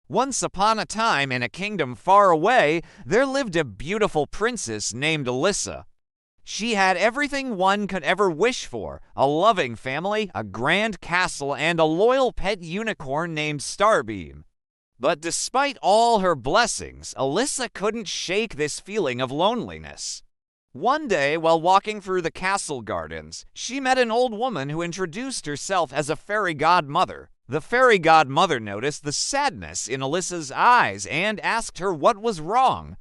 Once upon a time, in a kingdom far away, there lived a beautiful princess named Alyssa. She had everything one could ever wish for: a loving family, a grand castle, and a loyal pet unicorn named Starbeam. But despite all her blessings, Alyssa couldn't shake this feeling of loneliness. One day, while walking through the castle gardens, she met an old woman who introduced herself as a fairy godmother. The fairy godmother noticed the sadness in Alyssa's eyes and asked her what was wrong.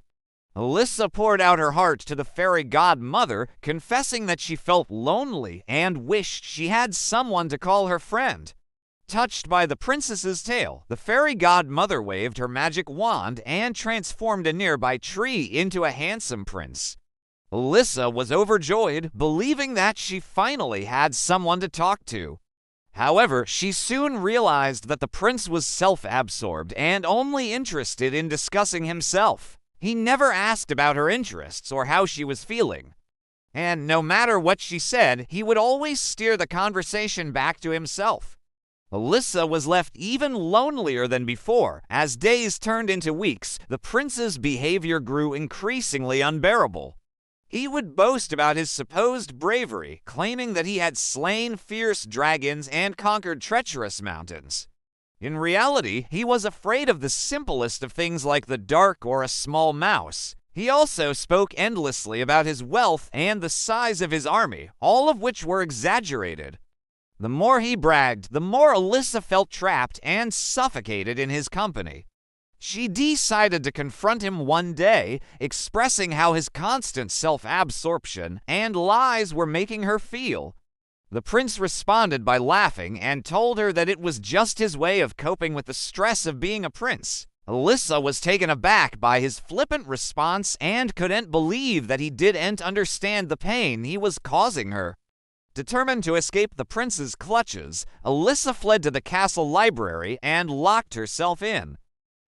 Alyssa poured out her heart to the fairy godmother, confessing that she felt lonely and wished she had someone to call her friend. Touched by the princess's tale, the fairy godmother waved her magic wand and transformed a nearby tree into a handsome prince. Alyssa was overjoyed, believing that she finally had someone to talk to. However, she soon realized that the prince was self-absorbed and only interested in discussing himself. He never asked about her interests or how she was feeling. And no matter what she said, he would always steer the conversation back to himself. Alyssa was left even lonelier than before. As days turned into weeks, the prince's behavior grew increasingly unbearable. He would boast about his supposed bravery, claiming that he had slain fierce dragons and conquered treacherous mountains. In reality, he was afraid of the simplest of things like the dark or a small mouse. He also spoke endlessly about his wealth and the size of his army, all of which were exaggerated. The more he bragged, the more Alyssa felt trapped and suffocated in his company. She decided to confront him one day, expressing how his constant self-absorption and lies were making her feel. The prince responded by laughing and told her that it was just his way of coping with the stress of being a prince. Alyssa was taken aback by his flippant response and couldn't believe that he didn't understand the pain he was causing her. Determined to escape the prince's clutches, Alyssa fled to the castle library and locked herself in.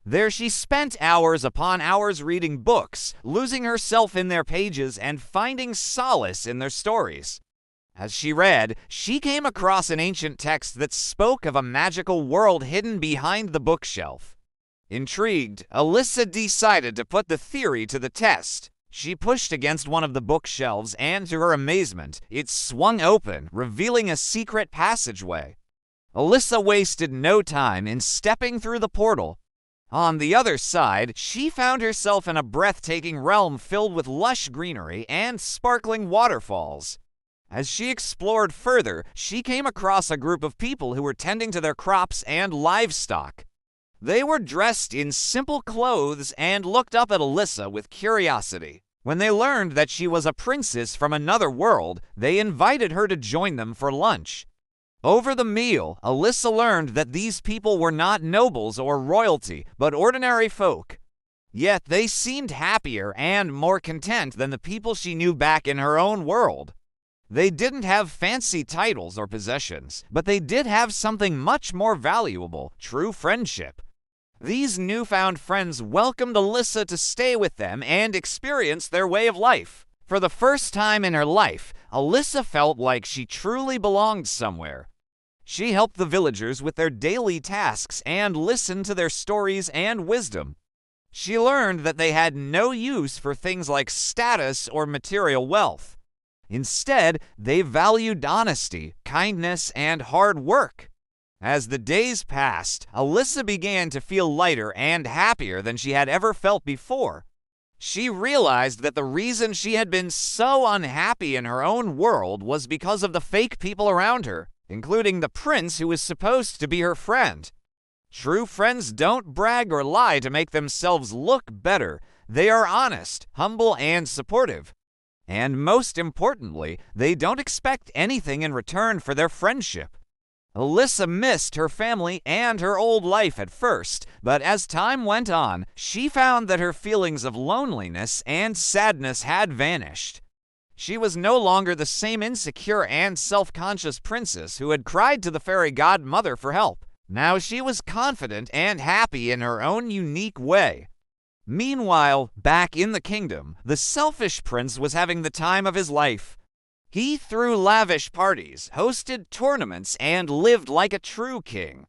There she spent hours upon hours reading books, losing herself in their pages and finding solace in their stories. As she read, she came across an ancient text that spoke of a magical world hidden behind the bookshelf. Intrigued, Alyssa decided to put the theory to the test. She pushed against one of the bookshelves, and to her amazement, it swung open, revealing a secret passageway. Alyssa wasted no time in stepping through the portal. On the other side, she found herself in a breathtaking realm filled with lush greenery and sparkling waterfalls. As she explored further, she came across a group of people who were tending to their crops and livestock. They were dressed in simple clothes and looked up at Alyssa with curiosity. When they learned that she was a princess from another world, they invited her to join them for lunch. Over the meal, Alyssa learned that these people were not nobles or royalty, but ordinary folk. Yet they seemed happier and more content than the people she knew back in her own world. They didn't have fancy titles or possessions, but they did have something much more valuable: true friendship. These newfound friends welcomed Alyssa to stay with them and experience their way of life. For the first time in her life, Alyssa felt like she truly belonged somewhere. She helped the villagers with their daily tasks and listened to their stories and wisdom. She learned that they had no use for things like status or material wealth. Instead, they valued honesty, kindness, and hard work. As the days passed, Alyssa began to feel lighter and happier than she had ever felt before. She realized that the reason she had been so unhappy in her own world was because of the fake people around her, including the prince who was supposed to be her friend. True friends don't brag or lie to make themselves look better. They are honest, humble, and supportive. And most importantly, they don't expect anything in return for their friendship. Alyssa missed her family and her old life at first, but as time went on, she found that her feelings of loneliness and sadness had vanished. She was no longer the same insecure and self-conscious princess who had cried to the fairy godmother for help. Now she was confident and happy in her own unique way. Meanwhile, back in the kingdom, the selfish prince was having the time of his life. He threw lavish parties, hosted tournaments, and lived like a true king.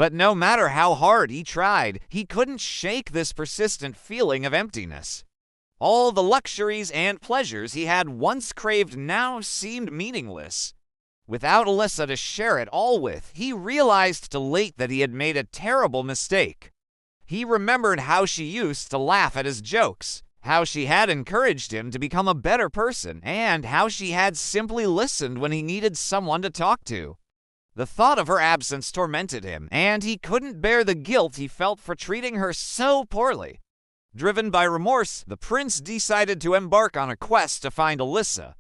But no matter how hard he tried, he couldn't shake this persistent feeling of emptiness. All the luxuries and pleasures he had once craved now seemed meaningless. Without Alyssa to share it all with, he realized too late that he had made a terrible mistake. He remembered how she used to laugh at his jokes, how she had encouraged him to become a better person, and how she had simply listened when he needed someone to talk to. The thought of her absence tormented him, and he couldn't bear the guilt he felt for treating her so poorly. Driven by remorse, the prince decided to embark on a quest to find Alyssa.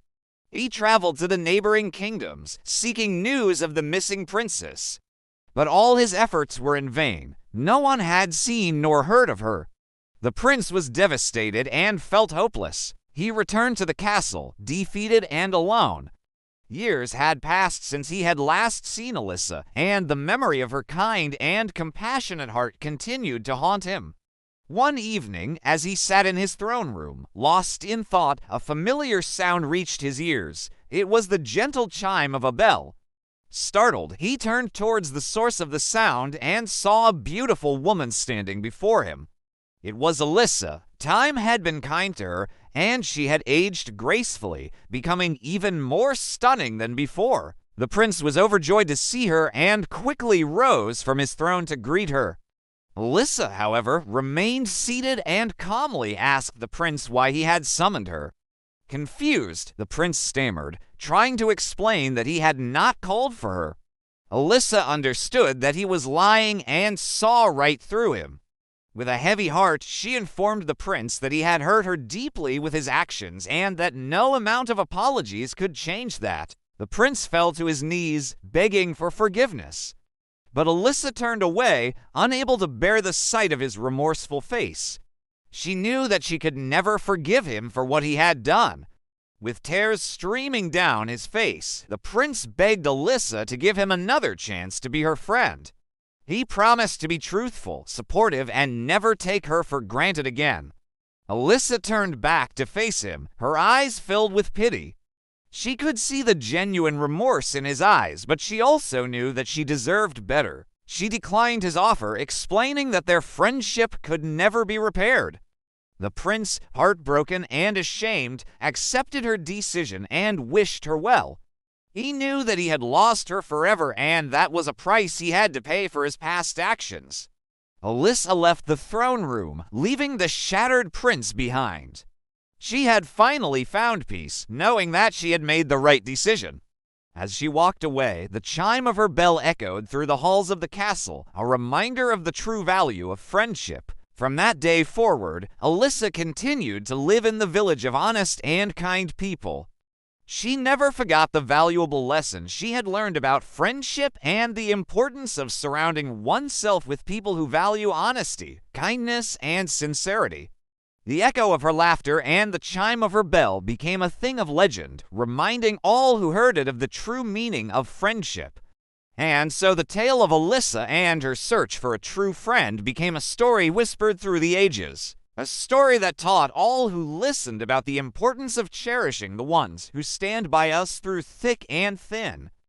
He traveled to the neighboring kingdoms, seeking news of the missing princess. But all his efforts were in vain. No one had seen nor heard of her. The prince was devastated and felt hopeless. He returned to the castle, defeated and alone. Years had passed since he had last seen Alyssa, and the memory of her kind and compassionate heart continued to haunt him. One evening, as he sat in his throne room, lost in thought, a familiar sound reached his ears. It was the gentle chime of a bell. Startled, he turned towards the source of the sound and saw a beautiful woman standing before him. It was Alyssa. Time had been kind to her, and she had aged gracefully, becoming even more stunning than before. The prince was overjoyed to see her and quickly rose from his throne to greet her. Alyssa, however, remained seated and calmly asked the prince why he had summoned her. Confused, the prince stammered, trying to explain that he had not called for her. Alyssa understood that he was lying and saw right through him. With a heavy heart, she informed the prince that he had hurt her deeply with his actions and that no amount of apologies could change that. The prince fell to his knees, begging for forgiveness. But Alyssa turned away, unable to bear the sight of his remorseful face. She knew that she could never forgive him for what he had done. With tears streaming down his face, the prince begged Alyssa to give him another chance to be her friend. He promised to be truthful, supportive, and never take her for granted again. Alyssa turned back to face him, her eyes filled with pity. She could see the genuine remorse in his eyes, but she also knew that she deserved better. She declined his offer, explaining that their friendship could never be repaired. The prince, heartbroken and ashamed, accepted her decision and wished her well. He knew that he had lost her forever, and that was a price he had to pay for his past actions. Alyssa left the throne room, leaving the shattered prince behind. She had finally found peace, knowing that she had made the right decision. As she walked away, the chime of her bell echoed through the halls of the castle, a reminder of the true value of friendship. From that day forward, Alyssa continued to live in the village of honest and kind people. She never forgot the valuable lessons she had learned about friendship and the importance of surrounding oneself with people who value honesty, kindness, and sincerity. The echo of her laughter and the chime of her bell became a thing of legend, reminding all who heard it of the true meaning of friendship. And so the tale of Alyssa and her search for a true friend became a story whispered through the ages. A story that taught all who listened about the importance of cherishing the ones who stand by us through thick and thin.